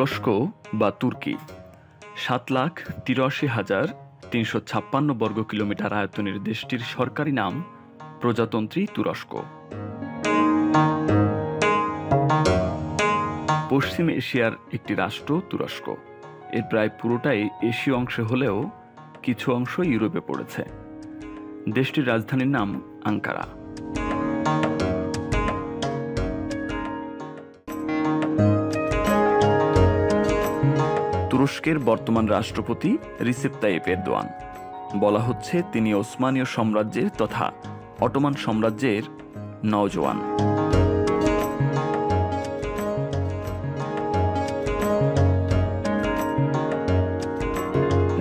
তুরস্ক বা তুর্কি ৭,৮৩,৩৫৬ বর্গ কিলোমিটার আয়তনের দেশটির সরকারি নাম প্রজাতন্ত্রী তুরস্ক। পশ্চিম এশিয়ার একটি রাষ্ট্র তুরস্ক। এর প্রায় পুরোটাই এশীয় অংশে হলেও কিছু অংশ ইউরোপে পড়েছে। দেশটির রাজধানীর নাম আঙ্কারা। তুরস্কের বর্তমান রাষ্ট্রপতি রিসেপ তাইয়েপ এরদোয়ান। বলা হচ্ছে তিনি ওসমানীয় সাম্রাজ্যের তথা অটোমান সাম্রাজ্যের নওজোয়ান।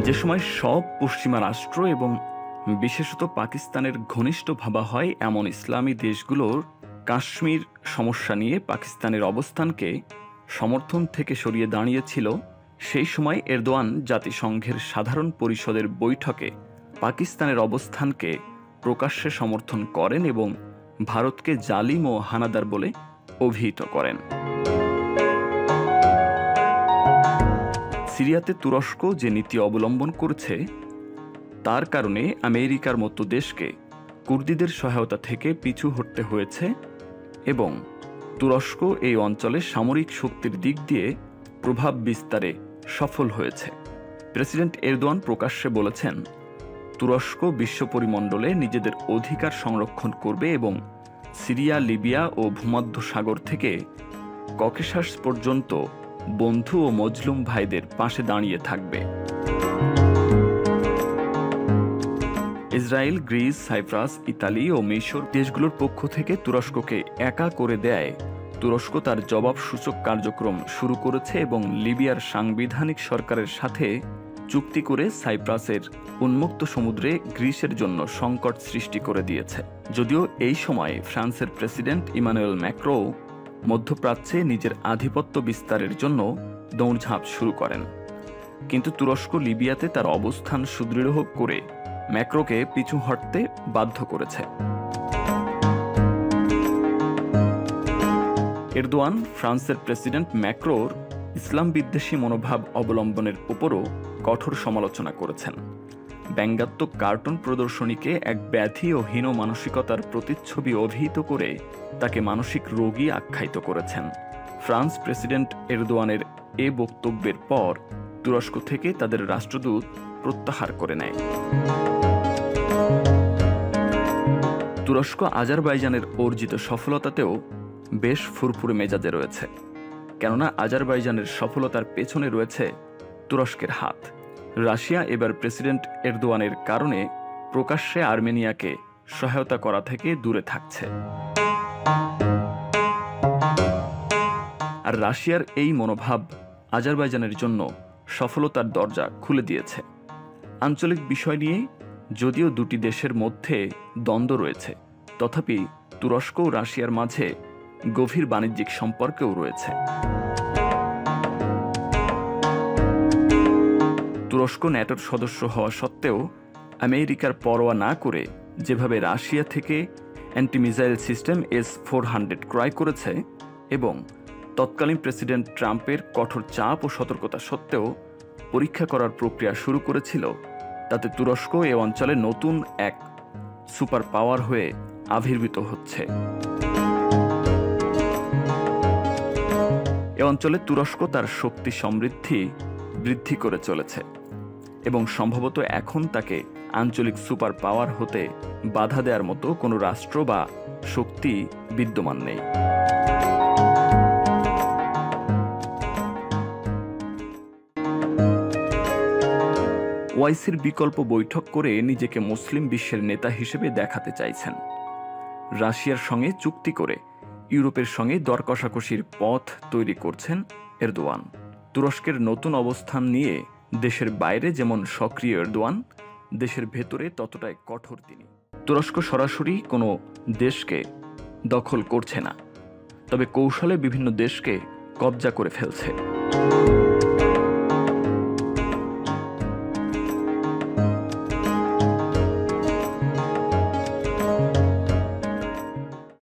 যে সময় সব পশ্চিমা রাষ্ট্র এবং বিশেষত পাকিস্তানের ঘনিষ্ঠ ভাবা হয় এমন ইসলামী দেশগুলোর কাশ্মীর সমস্যা নিয়ে পাকিস্তানের অবস্থানকে সমর্থন থেকে সরিয়ে দাঁড়িয়েছিল, সেই সময় এরদোয়ান জাতিসংঘের সাধারণ পরিষদের বৈঠকে পাকিস্তানের অবস্থানকে প্রকাশ্যে সমর্থন করেন এবং ভারতকে জালিম ও হানাদার বলে অভিহিত করেন। সিরিয়াতে তুরস্ক যে নীতি অবলম্বন করেছে তার কারণে আমেরিকার মতো দেশকে কুর্দিদের সহায়তা থেকে পিছু হটতে হয়েছে এবং তুরস্ক এই অঞ্চলে সামরিক শক্তির দিক দিয়ে প্রভাব বিস্তারে সফল হয়েছে। প্রেসিডেন্ট এরদোয়ান প্রকাশ্যে বলেছেন, তুরস্ক বিশ্ব পরিমণ্ডলে নিজেদের অধিকার সংরক্ষণ করবে এবং সিরিয়া, লিবিয়া ও ভূমধ্য সাগর থেকে ককেশাস পর্যন্ত বন্ধু ও মজলুম ভাইদের পাশে দাঁড়িয়ে থাকবে। ইসরায়েল, গ্রিস, সাইপ্রাস, ইতালি ও মিশর দেশগুলোর পক্ষ থেকে তুরস্ককে একা করে দেয় তুরস্ক তার জবাবসূচক কার্যক্রম শুরু করেছে এবং লিবিয়ার সাংবিধানিক সরকারের সাথে চুক্তি করে সাইপ্রাসের উন্মুক্ত সমুদ্রে গ্রিসের জন্য সংকট সৃষ্টি করে দিয়েছে। যদিও এই সময় ফ্রান্সের প্রেসিডেন্ট ইমানুয়েল ম্যাক্রো মধ্যপ্রাচ্যে নিজের আধিপত্য বিস্তারের জন্য দৌড়ঝাঁপ শুরু করেন, কিন্তু তুরস্ক লিবিয়াতে তার অবস্থান সুদৃঢ় করে ম্যাক্রোকে পিছু হটতে বাধ্য করেছে। এরদোয়ান ফ্রান্সের প্রেসিডেন্ট ম্যাক্রোর ইসলাম বিদ্বেষী মনোভাব অবলম্বনের উপরও কঠোর সমালোচনা করেছেন। ব্যঙ্গাত্মক কার্টুন প্রদর্শনীকে এক ব্যাধি ও হীন মানসিকতার প্রতিচ্ছবি অভিহিত করে তাকে মানসিক রোগী আখ্যায়িত করেছেন। ফ্রান্স প্রেসিডেন্ট এরদোয়ানের এ বক্তব্যের পর তুরস্ক থেকে তাদের রাষ্ট্রদূত প্রত্যাহার করে নেয়। তুরস্ক আজারবাইজানের অর্জিত সফলতাতেও বেশ ফুরফুরে মেজাজে রয়েছে, কেননা আজারবাইজানের সফলতার পেছনে রয়েছে তুরস্কের হাত। রাশিয়া এবার প্রেসিডেন্ট এরদোয়ানের কারণে প্রকাশ্যে আর্মেনিয়াকে সহায়তা করা থেকে দূরে থাকছে। আর রাশিয়ার এই মনোভাব আজারবাইজানের জন্য সফলতার দরজা খুলে দিয়েছে। আঞ্চলিক বিষয় নিয়ে যদিও দুটি দেশের মধ্যে দ্বন্দ্ব রয়েছে, তথাপি তুরস্ক ও রাশিয়ার মাঝে গভীর বাণিজ্যিক সম্পর্কও রয়েছে। তুরস্ক ন্যাটোর সদস্য হওয়া সত্ত্বেও আমেরিকার পরোয়া না করে যেভাবে রাশিয়া থেকে অ্যান্টিমিসাইল সিস্টেম S-400 ক্রয় করেছে এবং তৎকালীন প্রেসিডেন্ট ট্রাম্পের কঠোর চাপ ও সতর্কতা সত্ত্বেও পরীক্ষা করার প্রক্রিয়া শুরু করেছিল, তাতে তুরস্ক এ অঞ্চলে নতুন এক সুপার পাওয়ার হয়ে আবির্ভূত হচ্ছে। এ অঞ্চলে তুরস্ক তার শক্তি সমৃদ্ধি বৃদ্ধি করে চলেছে এবং সম্ভবত এখন তাকে আঞ্চলিক সুপার পাওয়ার হতে বাধা দেওয়ার মতো কোনো রাষ্ট্র বা শক্তি বিদ্যমান নেই। ওআইসির বিকল্প বৈঠক করে নিজেকে মুসলিম বিশ্বের নেতা হিসেবে দেখাতে চাইছেন। রাশিয়ার সঙ্গে চুক্তি করে ইউরোপের সঙ্গে দর কষাকষির পথ তৈরি করছেন এরদোয়ান। তুরস্কের নতুন অবস্থান নিয়ে দেশের বাইরে যেমন সক্রিয় এরদোয়ান, দেশের ভেতরে ততটাই কঠোর তিনি। তুরস্ক সরাসরি কোনো দেশকে দখল করছে না, তবে কৌশলে বিভিন্ন দেশকে কবজা করে ফেলছে।